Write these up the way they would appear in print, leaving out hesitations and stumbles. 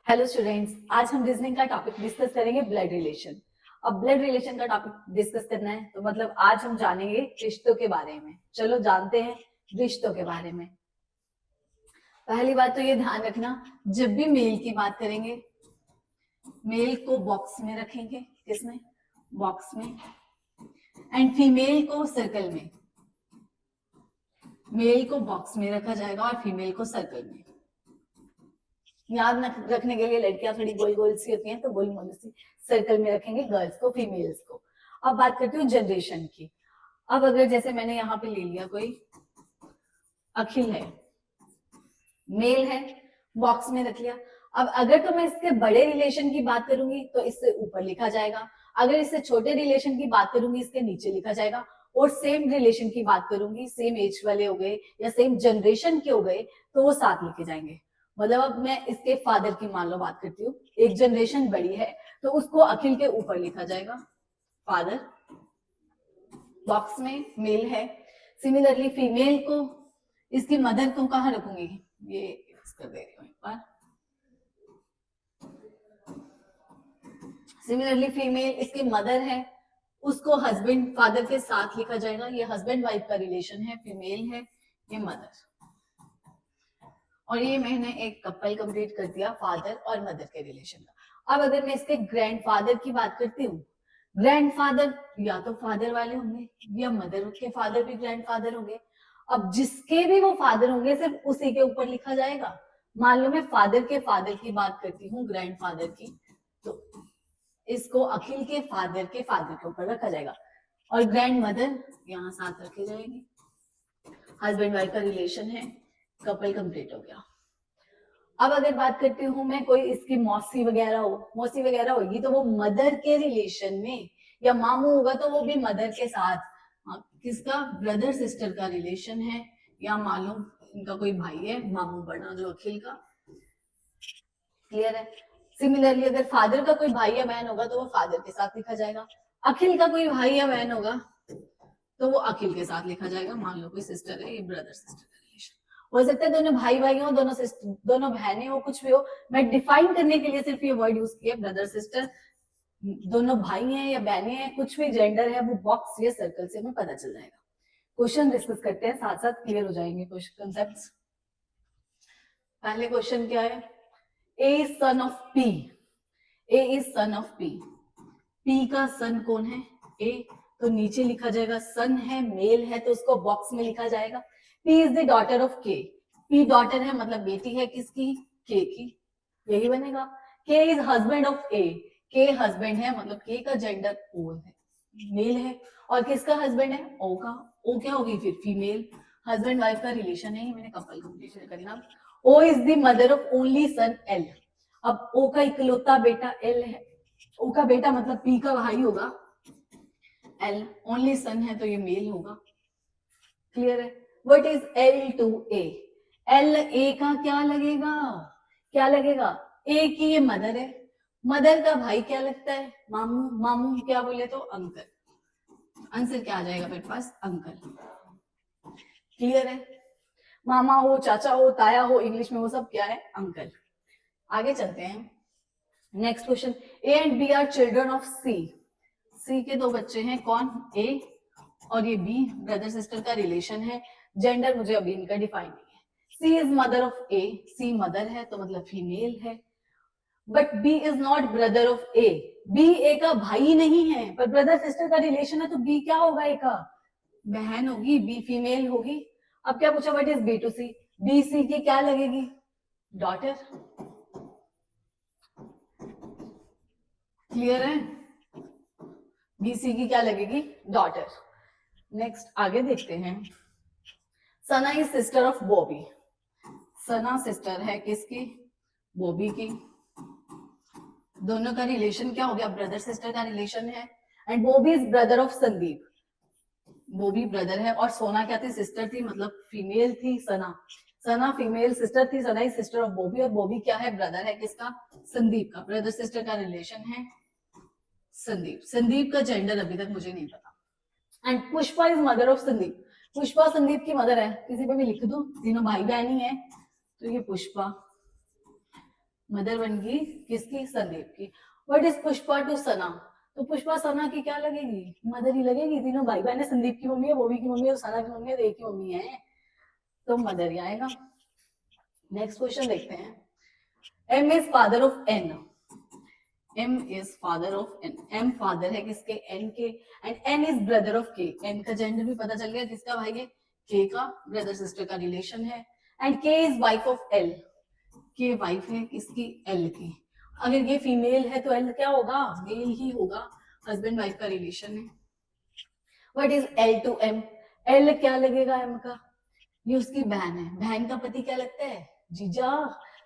Hello students, आज हम reasoning का टॉपिक डिस्कस करेंगे ब्लड रिलेशन। अब ब्लड रिलेशन का टॉपिक डिस्कस करना है तो मतलब आज हम जानेंगे रिश्तों के बारे में। चलो जानते हैं रिश्तों के बारे में। पहली बात तो ये ध्यान रखना, जब भी मेल की बात करेंगे मेल को बॉक्स में रखेंगे, किसमें? बॉक्स में। एंड फीमेल को सर्कल में। मेल को बॉक्स में रखा जाएगा और फीमेल को सर्कल में। याद रखने के लिए लड़कियां थोड़ी गोल गोल सी होती हैं तो गोल मोल सी सर्कल में रखेंगे गर्ल्स को, फीमेल्स को। अब बात करती हूँ जनरेशन की। अब अगर जैसे मैंने यहाँ पे ले लिया, कोई अखिल है, मेल है, बॉक्स में रख लिया। अब अगर तो मैं इसके बड़े रिलेशन की बात करूंगी तो इससे ऊपर लिखा जाएगा, अगर इससे छोटे रिलेशन की बात करूंगी इसके नीचे लिखा जाएगा, और सेम रिलेशन की बात करूंगी, सेम एज वाले हो गए या सेम जनरेशन के हो गए तो वो साथ लिखे जाएंगे। मतलब अब मैं इसके फादर की मान लो बात करती हूँ, एक जनरेशन बड़ी है तो उसको अखिल के ऊपर लिखा जाएगा फादर, बॉक्स में मेल है। सिमिलरली फीमेल को, इसकी मदर को कहाँ रखूंगी, ये कर दे रही हूँ एक बार। सिमिलरली फीमेल, इसकी मदर है, उसको हस्बैंड फादर के साथ लिखा जाएगा। ये हस्बैंड वाइफ का रिलेशन है, फीमेल है, ये मदर। और ये मैंने एक कपल कंप्लीट कर दिया फादर और मदर के रिलेशन का। अब अगर मैं इसके ग्रैंडफादर की बात करती हूँ, ग्रैंडफादर या तो फादर वाले होंगे या मदर के फादर भी ग्रैंडफादर होंगे। अब जिसके भी वो फादर होंगे सिर्फ उसी के ऊपर लिखा जाएगा। मान लो मैं फादर के फादर की बात करती हूँ, ग्रैंडफादर की, तो इसको अखिल के फादर के ऊपर रखा जाएगा और ग्रैंड मदर यहाँ साथ रखी जाएगी। हस्बैंड वाइफ का रिलेशन है, कपल कंप्लीट हो गया। अब अगर बात करती हूँ मैं, कोई इसकी मौसी वगैरह हो, मौसी वगैरह होगी तो वो मदर के रिलेशन में, या मामू होगा तो वो भी मदर के साथ। किसका? ब्रदर सिस्टर का रिलेशन है, या मालूम इनका कोई भाई है, मामू बड़ा जो अखिल का। क्लियर है? सिमिलरली अगर फादर का कोई भाई या बहन होगा तो वो फादर के साथ लिखा जाएगा। अखिल का कोई भाई या बहन होगा तो वो अखिल के साथ लिखा जाएगा। मान लो कोई सिस्टर है, ये ब्रदर सिस्टर का रिलेशन हो सकता है, दोनों भाई भाई हो, दोनों सिस्टर, दोनों बहनें हो, कुछ भी हो। मैं डिफाइन करने के लिए सिर्फ ये वर्ड यूज किया, ब्रदर सिस्टर, दोनों भाई हैं या बहनें हैं, कुछ भी जेंडर है वो बॉक्स या सर्कल से हमें पता चल जाएगा। क्वेश्चन डिस्कस करते हैं, साथ साथ क्लियर हो जाएंगे क्वेश्चन कंसेप्ट्स। पहले क्वेश्चन क्या है? A is son of P. A is son of P. P का सन कौन है? ए। तो नीचे लिखा जाएगा, सन है, मेल है तो उसको बॉक्स में लिखा जाएगा। P is the daughter of के। पी डॉटर है मतलब बेटी है किसकी? के की। यही बनेगा। के इज हस्बैंड ऑफ ए। के हस्बैंड है मतलब के का जेंडर ओ है, मेल है, और किसका हस्बैंड है? ओ का। ओ क्या होगी फिर? फीमेल। हस्बैंड वाइफ का रिलेशन है, मैंने कपल कंप्लीशन करना। O is the mother of only son L. अब ओ का इकलौता बेटा एल है, ओ का बेटा मतलब पी का भाई होगा एल, ओनली सन है तो ये मेल होगा। क्लियर है? What is L two A? L A का क्या लगेगा? क्या लगेगा? ए की ये मदर है, मदर का भाई क्या लगता है? मामू। मामू क्या बोले तो अंकल। आंसर क्या आ जाएगा मेरे पास? अंकल। क्लियर है? मामा हो, चाचा हो, ताया हो, इंग्लिश में वो सब क्या है? अंकल। आगे चलते हैं। Next question, A and B are children of C. C के दो बच्चे हैं, कौन? ए और ये बी, ब्रदर सिस्टर का रिलेशन है। जेंडर मुझे अभी इनका डिफाइन नहीं है। C is mother of A, C mother है तो मतलब फीमेल है। But B is not brother of A. B A का भाई नहीं है, पर ब्रदर सिस्टर का रिलेशन है तो बी क्या होगा? ए का बहन होगी, बी फीमेल होगी। अब क्या पूछा? What is B to C? B C की क्या लगेगी? डॉटर। क्लियर है? बीसी की क्या लगेगी? डॉटर। नेक्स्ट आगे देखते हैं। Sana is sister of Bobby. Sana sister है किसकी? बॉबी की। दोनों का रिलेशन क्या हो गया? ब्रदर सिस्टर का रिलेशन है। And Bobby is brother of Sandeep. Bobby brother है और सोना क्या थी? सिस्टर थी, मतलब फीमेल थी सना। सना फीमेल सिस्टर थी, सना इज सिस्टर ऑफ बॉबी, और बॉबी क्या है? ब्रदर है किसका? संदीप का। ब्रदर सिस्टर का रिलेशन है संदीप। संदीप का जेंडर अभी तक मुझे नहीं पता। And Pushpa is mother of Sandeep. Pushpa Sandeep की मदर है, किसी पे भी लिख दो, तीनों भाई बहन ही है तो ये पुष्पा। मदर बन गई किसकी, संदीप की। व्हाट इज पुष्पा टू सना, तो पुष्पा सना की क्या लगेगी, मदर ही लगेगी, तीनों भाई बहन है, संदीप की मम्मी है, बॉबी की मम्मी है, सना की मम्मी है, एक ही मम्मी है, तो मदर ही आएगा। नेक्स्ट क्वेश्चन देखते हैं। M is father of N, M is father of N, M father है किसके, N के, and N is brother of K, N का जेंडर भी पता चल गया, किसका भाई है, K का, ब्रदर सिस्टर का रिलेशन है, and K is wife of L, K wife है किसकी, L की। अगर ये फीमेल है तो L क्या होगा, मेल ही होगा, हस्बैंड वाइफ का रिलेशन है। What is L to M, L क्या लगेगा M का, ये उसकी बहन है, बहन का पति क्या लगता है, जीजा,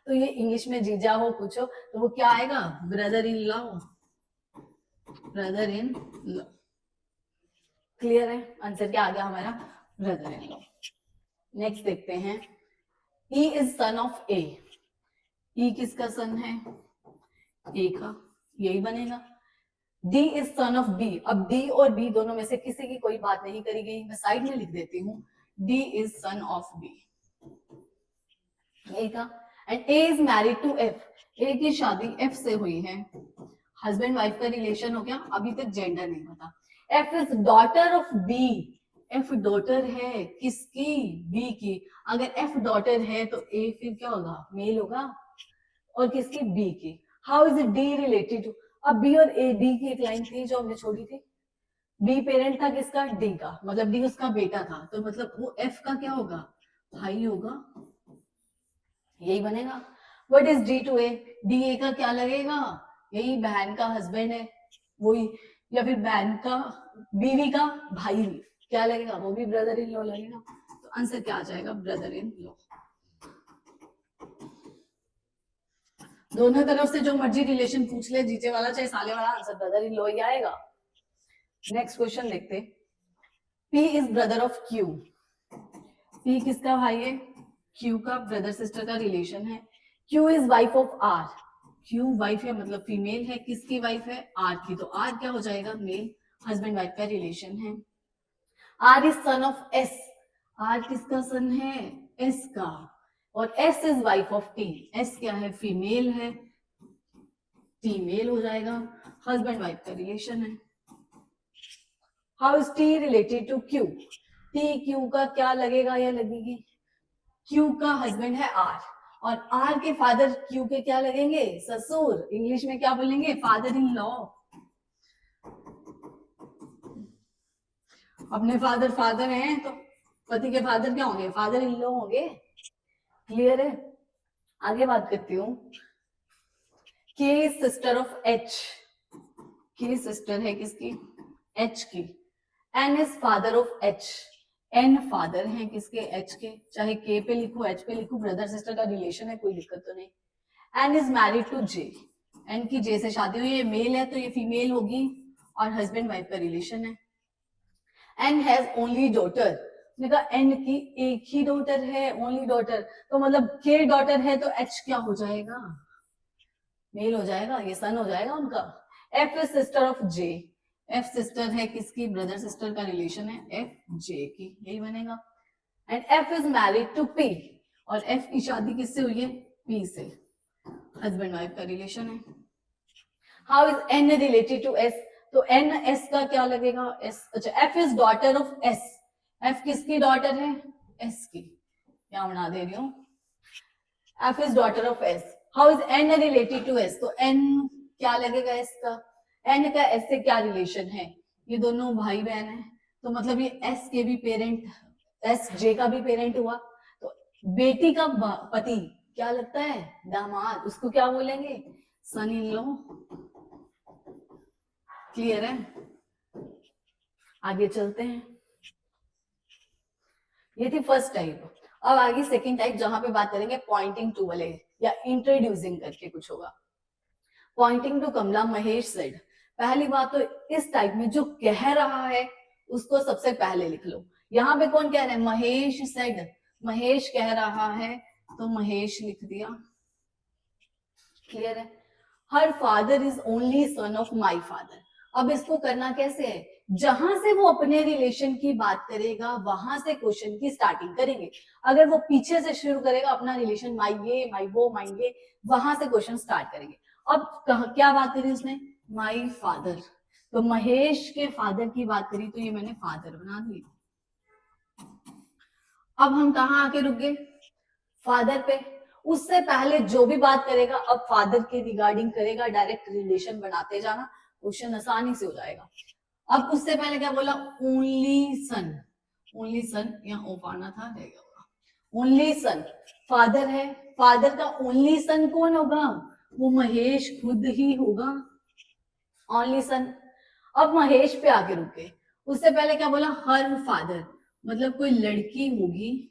तो ये इंग्लिश में जीजा हो कुछ हो तो वो क्या आएगा, brother in law, brother in law. Clear है, आंसर क्या आ गया हमारा, ब्रदर इन लॉ। नेक्स्ट देखते हैं, E is son of A, E किसका सन है, A का, यही बनेगा। D is son of B, अब D और B दोनों में से किसी की कोई बात नहीं करी गई, मैं साइड में लिख देती हूँ, D is son of B, यही था। And A is married to F, A की शादी F से हुई है, हस्बैंड वाइफ का रिलेशन हो गया, अभी तक जेंडर नहीं पता। F is daughter of B, F daughter है किसकी, B की, अगर F डॉटर है तो A फिर क्या होगा, मेल होगा, और किसकी, B की। How is D related to, अब B और A, D की एक लाइन थी जो हमने छोड़ी थी, B पेरेंट था किसका, D का, मतलब D उसका बेटा था, तो मतलब वो F का क्या होगा, भाई होगा, यही बनेगा। What is D to A, D A का क्या लगेगा, यही बहन का हस्बैंड है वही, या फिर बहन का, बीवी का भाई क्या लगेगा, वो भी ब्रदर इन लॉ लगेगा, तो आंसर क्या आ जाएगा, ब्रदर इन लॉ। दोनों तरफ से जो मर्जी रिलेशन पूछ ले, जीते वाला चाहे साले वाला, आंसर ब्रदर इन लॉ ही आएगा। नेक्स्ट क्वेश्चन देखते, P is brother of Q, P किसका भाई है, Q का, ब्रदर सिस्टर का रिलेशन है। Q is wife of R, Q wife है मतलब फीमेल है, किसकी वाइफ है, R की, तो R क्या हो जाएगा, मेल, हस्बैंड वाइफ का रिलेशन है। R is son of S, R किसका सन है, S का, और S is wife of T, S क्या है, फीमेल है, T मेल हो जाएगा, हस्बैंड वाइफ का रिलेशन है। How is T related to Q, T Q का क्या लगेगा या लगेगी, Q का हस्बैंड है R, और R के फादर Q के क्या लगेंगे, ससुर, इंग्लिश में क्या बोलेंगे, फादर इन लॉ। अपने फादर हैं तो पति के फादर क्या होंगे, फादर इन लॉ होंगे। क्लियर है, आगे बात करती हूँ। K is sister of H, K sister है किसकी, H की। N is father of H, N father है किसके, H के, चाहे K पे लिखो H पे लिखो, ब्रदर सिस्टर का रिलेशन है, कोई दिक्कत तो नहीं। N is married to J, N की J से शादी हुई है, मेल है तो ये फीमेल होगी, और हस्बैंड वाइफ का रिलेशन है। N has only daughter, N की एक ही डॉटर है, ओनली डॉटर, तो मतलब K डॉटर है तो H क्या हो जाएगा, मेल हो जाएगा, ये सन हो जाएगा उनका। F is sister of J, F sister है किसकी, ब्रदर सिस्टर का रिलेशन है, F J की, यही बनेगा। And F is married to P, और F की शादी किससे हुई है, P से, हस्बैंड वाइफ का रिलेशन है। How is N related to S, तो N S का क्या लगेगा, S, अच्छा, F is daughter of S, F किसकी डॉटर है, S की, क्या बना दे रही हूँ, F is daughter of S। How is N related to S, तो N क्या लगेगा S का, N का S से क्या रिलेशन है, ये दोनों भाई बहन है, तो मतलब ये S के भी पेरेंट, S J का भी पेरेंट हुआ, तो बेटी का पति क्या लगता है, दामाद, उसको क्या बोलेंगे, सन इन लॉ। क्लियर है, आगे चलते हैं। ये थी फर्स्ट टाइप, अब आगे सेकंड टाइप, जहां पे बात करेंगे पॉइंटिंग टू वाले, या इंट्रोड्यूसिंग करके कुछ होगा। Pointing to Kamala, Mahesh said, पहली बात तो इस टाइप में जो कह रहा है उसको सबसे पहले लिख लो। यहाँ पे कौन कह रहा है, महेश सेड, महेश कह रहा है तो महेश लिख दिया। क्लियर है। Her father is only son of my father, अब इसको करना कैसे है, जहां से वो अपने रिलेशन की बात करेगा वहां से क्वेश्चन की स्टार्टिंग करेंगे। अगर वो पीछे से शुरू करेगा अपना रिलेशन, माई ये माई वो माई ये, वहां से क्वेश्चन स्टार्ट करेंगे। अब क्या बात करी उसने, माई फादर, तो महेश के फादर की बात करी तो ये मैंने फादर बना दी। अब हम कहाँ आके रुक गए, फादर पे। उससे पहले जो भी बात करेगा अब फादर के रिगार्डिंग करेगा, डायरेक्ट रिलेशन बनाते जाना, क्वेश्चन आसानी से हो जाएगा। अब उससे पहले क्या बोला, ओनली सन, ओनली सन, यहाँ ओ पाना था, रह गया होगा। ओनली सन, फादर है, फादर का ओनली सन कौन होगा, वो महेश खुद ही होगा, ओनली सन। अब महेश पे आके रुके, उससे पहले क्या बोला, हर फादर, मतलब कोई लड़की होगी,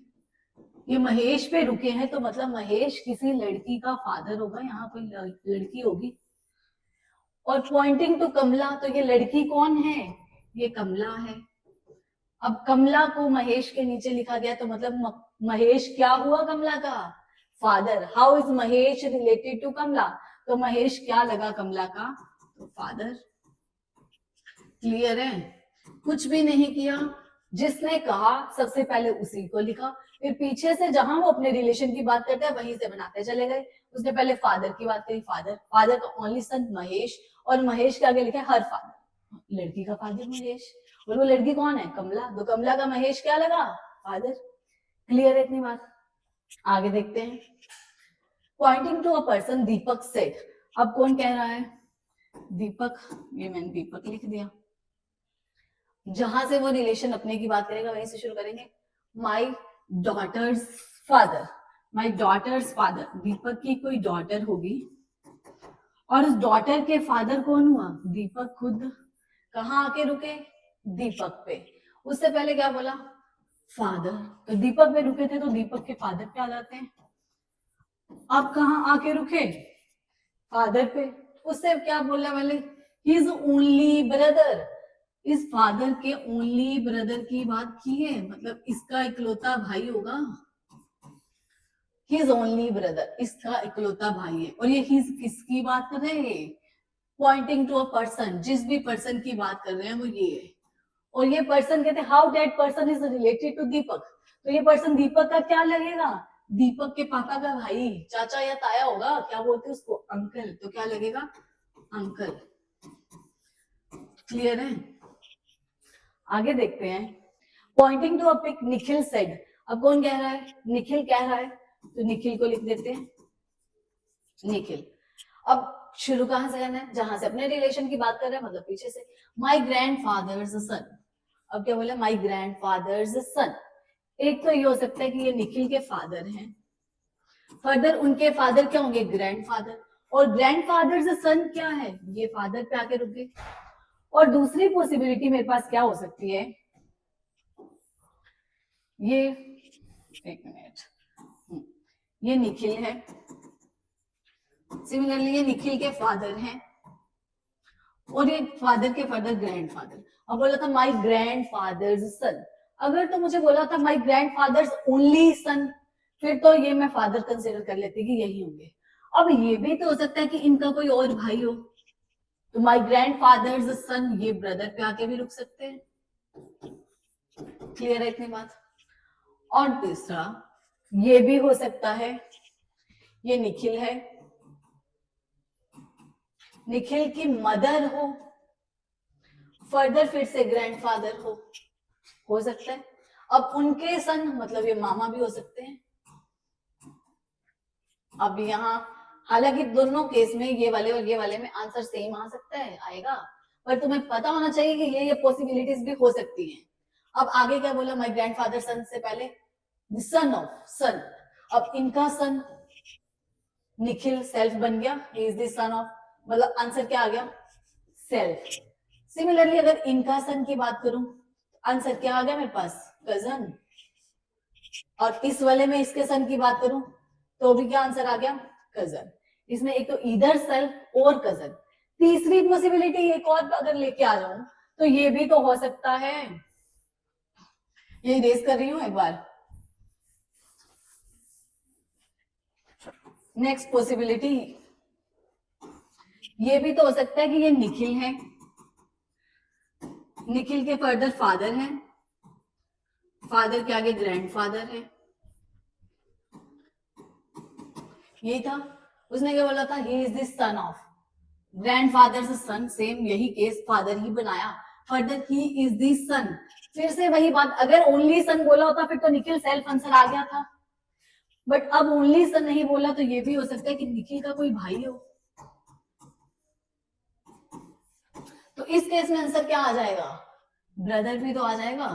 ये महेश पे रुके हैं तो मतलब महेश किसी लड़की का फादर होगा, यहाँ कोई लड़की होगी। और पॉइंटिंग टू कमला, तो ये लड़की कौन है, ये कमला है। अब कमला को महेश के नीचे लिखा गया तो मतलब महेश क्या हुआ, कमला का father. How is Mahesh related to Kamla, तो महेश क्या लगा कमला का, तो फादर। क्लियर है, कुछ भी नहीं किया, जिसने कहा सबसे पहले उसी को लिखा, फिर पीछे से जहां वो अपने रिलेशन की बात करते हैं वहीं से बनाते चले गए। उसने पहले फादर की बात करी, फादर, फादर का ओनली सन महेश, और महेश के आगे लिखे हर फादर, लड़की का फादर महेश, और वो लड़की कौन है, कमला, तो कमला का महेश क्या लगा, फादर। क्लियर है इतनी बात, आगे देखते हैं। Pointing to a person, Deepak said, अब कौन कह रहा है, दीपक, ये मैंने दीपक लिख दिया। जहां से वो रिलेशन अपने की बात करेगा वहीं से शुरू करेंगे। माई डॉटर्स फादर, माई डॉटर्स फादर, दीपक की कोई डॉटर होगी और उस डॉटर के फादर कौन हुआ, दीपक खुद। कहाँ आके रुके, दीपक पे। उससे पहले क्या बोला, फादर, तो दीपक पे रुके थे तो दीपक के फादर पे आ जाते हैं। अब कहाँ आके रुके, फादर पे। उससे क्या बोला मैंने, हिज ओनली ब्रदर, इस फादर के ओनली ब्रदर की बात की है, मतलब इसका इकलौता भाई होगा, हिज ओनली ब्रदर, इसका इकलौता भाई है। और ये हिज किसकी बात कर रहे हैं, पॉइंटिंग टू अ पर्सन, जिस भी पर्सन की बात कर रहे हैं वो ये है। और ये पर्सन कहते हैं how that person is related to Deepak, तो ये पर्सन दीपक का क्या लगेगा, दीपक के पापा का भाई, चाचा या ताया होगा, क्या बोलते हैं उसको, अंकल, तो क्या लगेगा, अंकल। क्लियर है, आगे देखते हैं। Pointing to a pic, Nikhil said, अब कौन कह रहा है, निखिल कह रहा है, तो निखिल को लिख देते हैं, निखिल। अब शुरू कहां से करना है, जहां से अपने रिलेशन की बात कर रहे हैं, मतलब पीछे से। माई ग्रैंड फादर्स सन, अब क्या बोला, माई ग्रैंड फादर्स सन। एक तो ये हो सकता है कि ये निखिल के फादर हैं, फर्दर उनके फादर क्या होंगे, ग्रैंड फादर, और ग्रैंड फादर्स सन क्या है, ये फादर पे आके रुक गए। और दूसरी पॉसिबिलिटी मेरे पास क्या हो सकती है, ये एक मिनट, ये निखिल है, सिमिलरली ये निखिल के फादर हैं, और ये फादर के फादर ग्रैंड फादर। अब बोला था माई ग्रैंड फादर्स सन, अगर तो मुझे बोला था my grand fathers only son, फिर तो ये मैं फादर कंसिडर कर लेती कि यही होंगे। अब ये भी तो हो सकता है कि इनका कोई और भाई हो, तो माई ग्रैंड फादर्स सन, ये ब्रदर पे आके भी रुक सकते हैं। क्लियर है इतनी बात। और तीसरा ये भी हो सकता है, ये निखिल है, निखिल की मदर हो, फर्दर फिर से ग्रैंडफादर हो सकता है। अब उनके सन, मतलब ये मामा भी हो सकते हैं। अब यहाँ हालांकि दोनों केस में ये वाले और ये वाले में आंसर सेम आ सकता है, आएगा, पर तुम्हें पता होना चाहिए कि ये पॉसिबिलिटीज भी हो सकती हैं। अब आगे क्या बोला, माय ग्रैंडफादर सन से पहले सन ऑफ सन, अब इनका सन निखिल सेल्फ बन गया, he is the son of, मतलब आंसर क्या आ गया, सेल्फ। सिमिलरली अगर इनका सन की बात करूं, आंसर क्या आ गया मेरे पास, कजन। और इस वाले में इसके सन की बात करूं तो भी क्या आंसर आ गया, कजन। इसमें एक तो इधर सेल्फ और कजन। तीसरी पॉसिबिलिटी एक और अगर लेके आ जाऊं तो ये भी तो हो सकता है, ये रेस कर रही हूं एक बार। नेक्स्ट पॉसिबिलिटी ये भी तो हो सकता है कि ये निखिल है, निखिल के फर्दर फादर हैं, फादर के आगे ग्रैंडफादर है, यही था। उसने क्या बोला था, he is the son of, grandfather से सन, सेम यही केस फादर ही बनाया, फर्दर ही इज द सन। फिर से वही बात, अगर ओनली सन बोला होता फिर तो निखिल सेल्फ आंसर आ गया था, बट अब ओनली सन नहीं बोला तो ये भी हो सकता है कि निखिल का कोई भाई हो। तो इस केस में आंसर क्या आ जाएगा, ब्रदर भी तो आ जाएगा।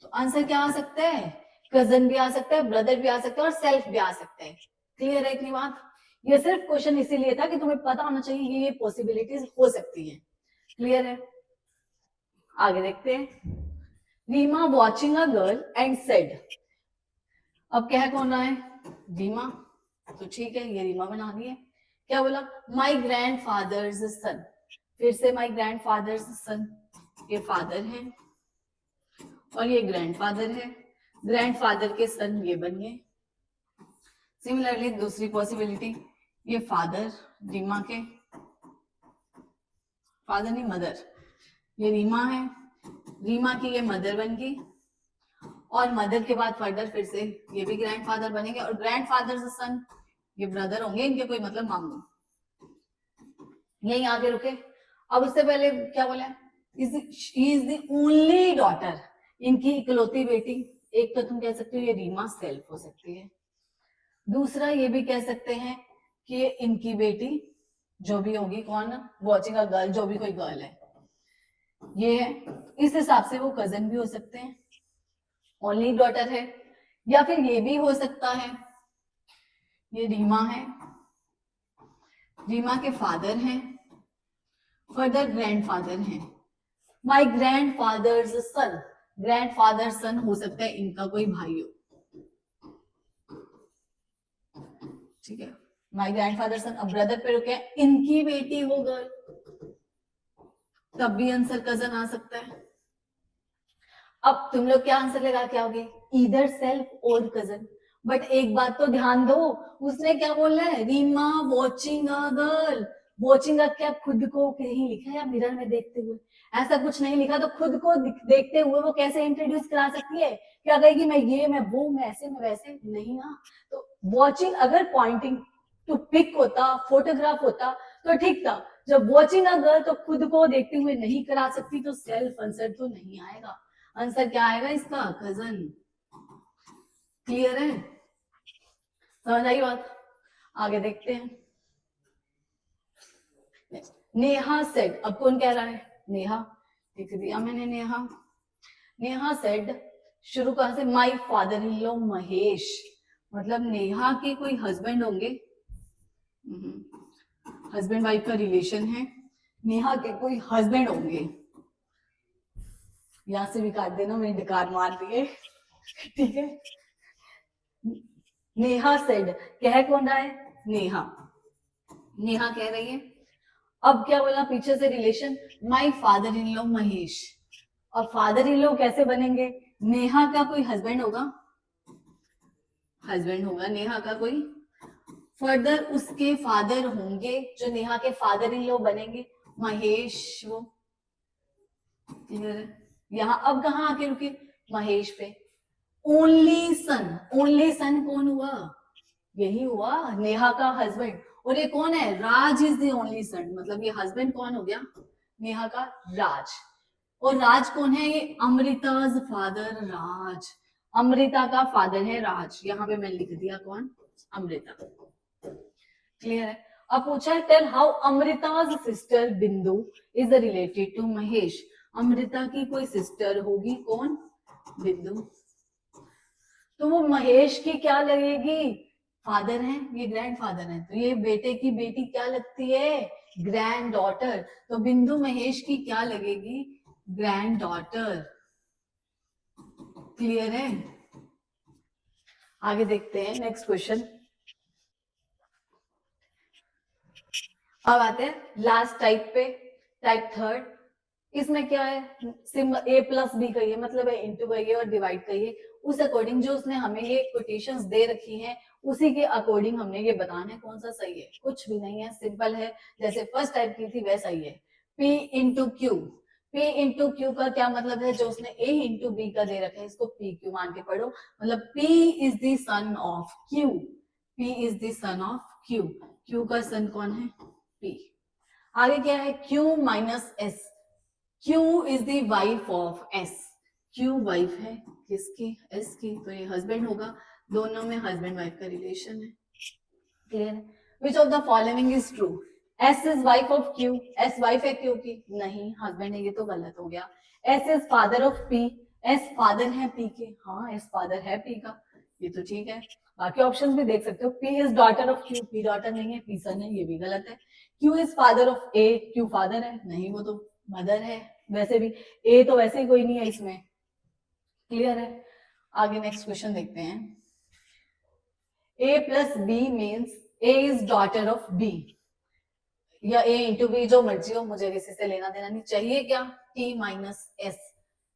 तो आंसर क्या आ सकता है, कजन भी आ सकता है, ब्रदर भी आ सकता है और सेल्फ भी आ सकता है। क्लियर है इतनी बात? ये सिर्फ क्वेश्चन इसीलिए था कि तुम्हें पता होना चाहिए ये पॉसिबिलिटीज हो सकती है। क्लियर है? आगे देखते हैं। Reema watching a girl and said, अब कह कौन रहा है, रीमा, तो ठीक है ये रीमा बना दिए। क्या बोला, माई ग्रैंड फादर्स सन, फिर से माई ग्रैंड फादर्स सन, ये फादर है और ये ग्रैंडफादर है, ग्रैंडफादर के सन ये बन गए। सिमिलरली दूसरी पॉसिबिलिटी, ये फादर, रीमा के फादर नहीं मदर, ये रीमा है, रीमा की ये मदर बन गई और मदर के बाद फर्दर फिर से ये भी ग्रैंडफादर बनेंगे और ग्रैंडफादर से सन ये ब्रदर होंगे, इनके कोई मतलब मांगो। यही आगे रुके। अब उससे पहले क्या बोला, इज द ओनली डॉटर, इनकी इकलौती बेटी। एक तो तुम कह सकते हो ये रीमा सेल्फ हो सकती है, दूसरा ये भी कह सकते हैं कि ये इनकी बेटी जो भी होगी, कौन, वॉचिंग अ गर्ल, जो भी कोई गर्ल है ये है। इस हिसाब से वो कजन भी हो सकते हैं, ओनली डॉटर है। या फिर ये भी हो सकता है ये रीमा है, रीमा के फादर हैं, फर्दर ग्रैंडफादर हैं, माई ग्रैंडफादर्स सन, ग्रैंडफादर सन हो सकता है इनका कोई भाई हो। ठीक है, माई ग्रैंडफादर सन, अब ब्रदर पे रुके, इनकी बेटी हो गर्ल, तब भी आंसर कजन आ सकता है। अब तुम लोग क्या आंसर लगा के आओगे, ईदर सेल्फ और कजन। बट एक बात तो ध्यान दो, उसने क्या बोला है, Reema watching a girl, watching a क्या खुद को कहीं लिखा है या मिरर में देखते हुए, ऐसा कुछ नहीं लिखा। तो खुद को देखते हुए वो कैसे इंट्रोड्यूस करा सकती है, क्या कहेगी मैं ये, मैं वो, मैं ऐसे, मैं वैसे, नहीं ना। तो वॉचिंग अगर पॉइंटिंग टू पिक होता, फोटोग्राफ होता तो ठीक था, जब वॉचिंग अ गर्ल तो खुद को देखते हुए नहीं करा सकती, तो सेल्फ आंसर तो नहीं आएगा। आंसर क्या आएगा इसका, कजन। क्लियर है, समझ आई बात? आगे देखते हैं। नेहा सेड, अब कौन कह रहा है, नेहा, लिख दिया मैंने नेहा। नेहा सेड, शुरू कहां से, my father in law Mahesh, मतलब नेहा के कोई हस्बैंड होंगे, हस्बैंड वाइफ का रिलेशन है, नेहा के कोई हस्बैंड होंगे। यहां से भी काट देना, मैंने डिकार मार दिए। ठीक है, नेहा सेड, कह कौन रहा है, नेहा, नेहा कह रही है। अब क्या बोला पीछे से relation, my father in law Mahesh, और फादर इन लॉ कैसे बनेंगे, नेहा का कोई हस्बैंड होगा, हस्बैंड होगा नेहा का कोई, फर्दर उसके फादर होंगे जो नेहा के फादर इन लॉ बनेंगे, महेश वो। यहां अब कहां आके रुके, महेश पे। ओनली सन, ओनली सन कौन हुआ, यही हुआ नेहा का हस्बैंड, और ये कौन है, राज इज द ओनली सन, मतलब ये हस्बैंड कौन हो गया, नेहा का, राज। और राज कौन है, ये अमृताज फादर राज, अमृता का फादर है राज, यहाँ पे मैंने लिख दिया कौन, अमृता। क्लियर है? अब पूछा है, tell how Amrita's sister Bindu is related to Mahesh, Amrita की कोई सिस्टर होगी कौन, बिंदु, तो वो महेश की क्या लगेगी, फादर है, ये ग्रैंड फादर है, तो ये बेटे की बेटी क्या लगती है, ग्रैंड डॉटर, तो बिंदु महेश की क्या लगेगी, ग्रैंड डॉटर। क्लियर है? आगे देखते हैं नेक्स्ट क्वेश्चन। अब आते हैं लास्ट टाइप पे, टाइप थर्ड। इसमें क्या है, सिंबल ए प्लस बी कहिए, मतलब है इंटू कहिए और डिवाइड कहिए, उस अकॉर्डिंग जो उसने हमें ये कोटेशंस दे रखी हैं उसी के अकॉर्डिंग हमने ये बताना है कौन सा सही है, कुछ भी नहीं है, सिंपल है, जैसे फर्स्ट टाइप की थी वैसा ही है। P into Q, P into Q का क्या मतलब है, जो उसने A इंटू बी का दे रखा है इसको पी क्यू मान के पढ़ो, मतलब P is the son of Q, P is the son of Q, Q का सन कौन है, P। आगे क्या है, Q minus S, Q is the wife of S, Q wife है किसकी, S की, तो ये हस्बैंड होगा, दोनों में हस्बैंड वाइफ का रिलेशन है, क्लियर है। Which of the following is true, S is wife of Q, S wife है Q की, नहीं हस्बैंड है, ये तो गलत हो गया। S is father of P, S father है P के, हाँ S फादर है P का, ये तो ठीक है। बाकी ऑप्शंस भी देख सकते हो, P is daughter of Q, P daughter नहीं है, P सन है, ये भी गलत है। Q is father of A, Q father है, नहीं वो तो मदर है, वैसे भी A तो वैसे ही कोई नहीं है इसमें, क्लियर है। आगे नेक्स्ट क्वेश्चन देखते हैं। A plus B means A is daughter of B, या A इंटू बी, जो मर्जी हो, मुझे किसी से लेना देना नहीं चाहिए। क्या, T माइनस S,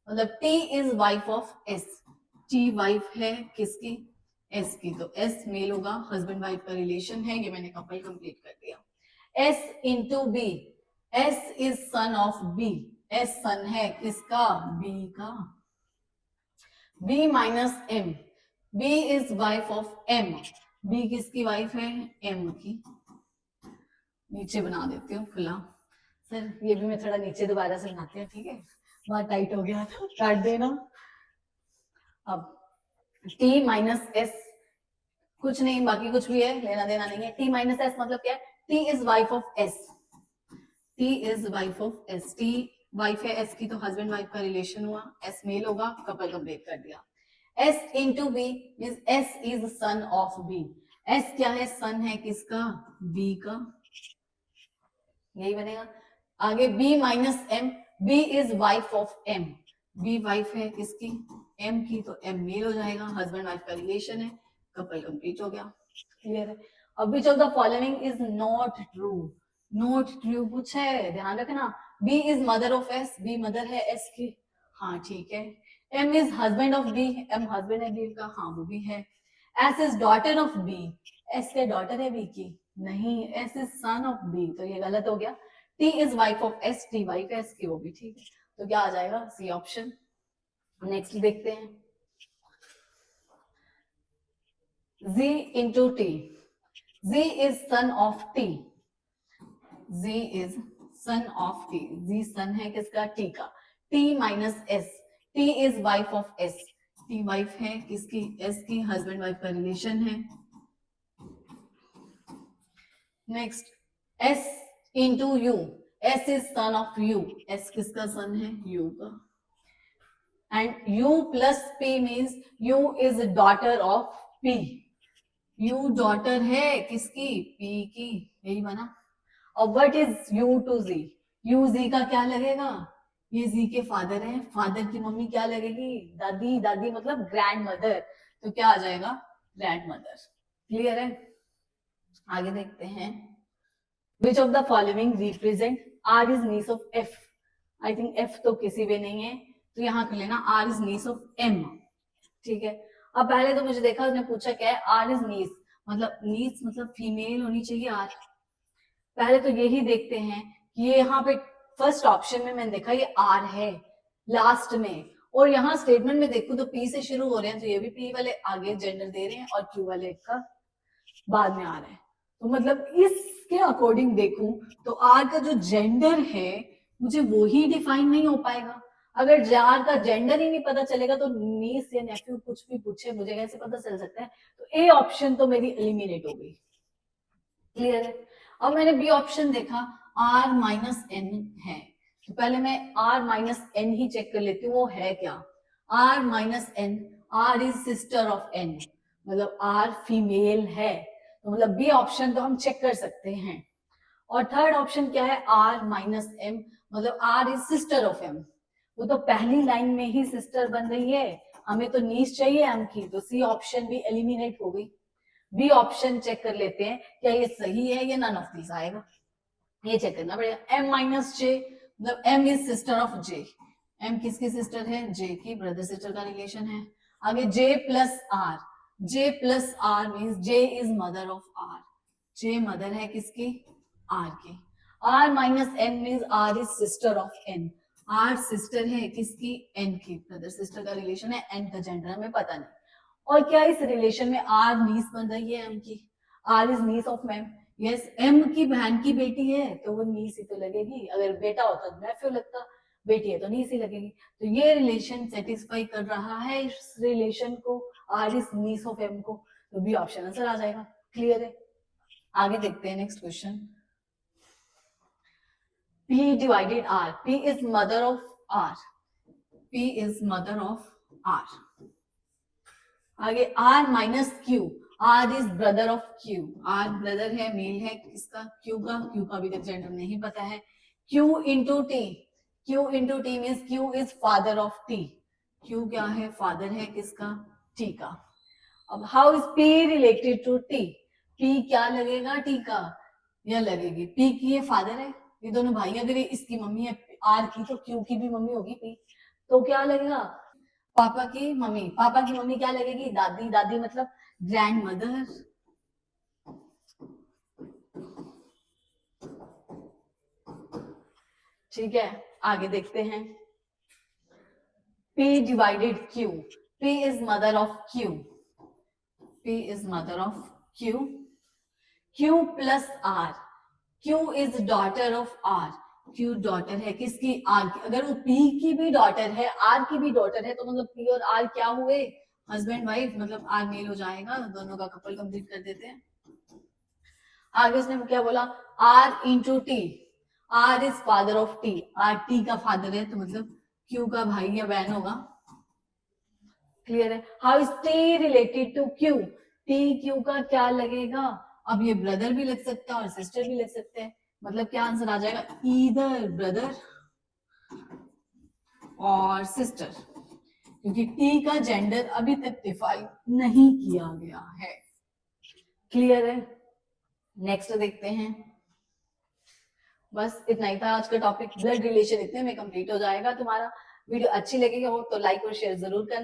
मतलब T is wife of S, T wife है किसकी, S की, तो S मेल होगा, हस्बैंड वाइफ का रिलेशन है, ये मैंने कपल कंप्लीट कर दिया। S into B, S is son of B, S सन है किसका, B का। B minus M, B is wife of M, B किसकी वाइफ है, M की। नीचे बना देती हूँ खुला, सर ये भी मैं थोड़ा नीचे दोबारा से बनाती हूँ, ठीक है, बहुत टाइट हो गया था, काट देना। अब T माइनस S, कुछ नहीं, बाकी कुछ भी है लेना देना नहीं है। T माइनस S मतलब क्या है, T is wife of S, T is wife of S, T wife है S की, तो हस्बैंड वाइफ का रिलेशन हुआ, S मेल होगा, कपल कंप्लीट कर दिया। S into B means S is son of B, S क्या है, सन है किसका, B का, यही बनेगा। आगे B minus M, B is wife of M, B wife है किसकी, M की, तो M मेल हो जाएगा, हस्बैंड वाइफ का रिलेशन है, कपल कंप्लीट हो गया, क्लियर है। अब which of the following is not true, not true पूछा है, ध्यान रखना। B is mother of S, B mother है S की, हाँ ठीक है। M is husband of B, M husband है B का, हाँ वो भी है। S is daughter of B, S के डॉटर है B की, नहीं, S is son of B, तो ये गलत हो गया। T is wife of S, T wife है S की, वो भी ठीक है, तो क्या आ जाएगा, सी ऑप्शन। नेक्स्ट देखते हैं। Z into T, Z is son of T, Z is son of T, Z सन है किसका, T का। T minus S, T is wife of S, T wife है किसकी, S की, हस्बैंड वाइफ का relation है। Next S into U, S is son of U, S किसका सन है, U का। And U plus P means U is daughter of P, U daughter है किसकी, P की, यही बना। और what is U to Z, U Z का क्या लगेगा, ये Z के फादर है, फादर की मम्मी क्या लगेगी, दादी, दादी मतलब ग्रैंड मदर, तो क्या आ जाएगा, ग्रैंड मदर, क्लियर है। आगे देखते हैं। Which of the following represent R is niece of F, I think F तो किसी भी नहीं है, तो यहाँ कर लेना R is niece of M, ठीक है। अब पहले तो मुझे देखा उसने पूछा क्या है, R is niece मतलब फीमेल होनी चाहिए R, पहले तो यही देखते हैं कि ये यहाँ पे फर्स्ट ऑप्शन में मैंने देखा ये R है लास्ट में, और यहाँ स्टेटमेंट में देखूं तो P से शुरू हो रहे हैं, तो ये भी P वाले आगे जेंडर दे रहे हैं और Q वाले का बाद में आ रहा है, तो मतलब इसके अकॉर्डिंग देखूं तो आर का जो जेंडर है मुझे वो ही डिफाइन नहीं हो पाएगा। अगर आर का जेंडर ही नहीं पता चलेगा तो नीस या नेफ्यू कुछ भी पूछे मुझे कैसे पता चल सकता है, तो ए ऑप्शन तो मेरी एलिमिनेट हो गई, क्लियर है। अब मैंने बी ऑप्शन देखा, आर माइनस एन है, तो पहले मैं आर माइनस एन ही चेक कर लेती हूँ वो है क्या। R minus N, R is sister of N, मतलब आर फीमेल है, तो मतलब बी ऑप्शन तो हम चेक कर सकते हैं। और थर्ड ऑप्शन क्या है, आर माइनस एम, मतलब R is sister of M, वो तो पहली लाइन में ही सिस्टर बन रही है, हमें तो नीस चाहिए एम की, तो सी ऑप्शन भी एलिमिनेट हो गई। बी ऑप्शन चेक कर लेते हैं क्या ये सही है या नन ऑफ दिस आएगा, ये चेक करना पड़ेगा। एम माइनस जे, मतलब M is sister of J, M किसकी सिस्टर है, जे की, ब्रदर सिस्टर का रिलेशन है। आगे J plus R, J plus R means J is mother of R, J mother है किसकी, आर की। R minus N means R is sister of N, R sister है किसकी, एन की, ब्रदर सिस्टर का रिलेशन है, एन का gender हमें पता नहीं। और क्या इस रिलेशन में आर नीस बन रही है एम की, R is niece of M, yes, M की बहन की बेटी है तो वो नीस ही तो लगेगी, अगर बेटा होता तो नेफ्यू लगता, बेटी है तो नीस ही लगेगी। तो ये रिलेशन सेटिस्फाई कर रहा है इस रिलेशन को, R is niece of M को, तो बी ऑप्शन आंसर आ जाएगा। क्लियर है? आगे देखते हैं next question. P divided R. P is mother of R. P is mother of R. आगे R minus Q. R is brother of Q. R brother है, mail है किसका, Q का, Q का अभी तक जेंडर नहीं पता है। Q into T. Q into T means Q is father of T. Q क्या है, फादर है किसका, T का। अब how is P related to T? P क्या लगेगा T का, यह लगेगी P की, ये फादर है, ये दोनों भाई, अगर ये इसकी मम्मी है आर की तो क्यू की भी मम्मी होगी पी, तो क्या लगेगा, पापा की मम्मी, पापा की मम्मी क्या लगेगी, दादी, दादी मतलब ग्रैंड मदर। ठीक है, आगे देखते हैं। P divided Q. P is mother of Q. P is mother of Q. Q plus R. Q is daughter of R. Q daughter है किसकी, R की, अगर वो P की भी डॉटर है, R की भी डॉटर है, तो मतलब P और R क्या हुए, हस्बैंड वाइफ, मतलब R मेल हो जाएगा, दोनों का कपल कंप्लीट कर देते हैं। आगे उसने क्या बोला, R into T. R is father of T. R T का फादर है, तो मतलब Q का भाई या बहन होगा। क्लियर है? How is T related to Q? T Q का क्या लगेगा, अब ये ब्रदर भी लग सकता है और सिस्टर भी लग सकते हैं, मतलब क्या आंसर आ जाएगा, ईदर ब्रदर और सिस्टर, क्योंकि टी का जेंडर अभी तक डिफाइन नहीं किया गया है। क्लियर है? नेक्स्ट देखते हैं। बस इतना ही था आज का टॉपिक, ब्लड रिलेशन इतने में कंप्लीट हो जाएगा तुम्हारा। वीडियो अच्छी लगेगी हो तो लाइक और शेयर जरूर करना।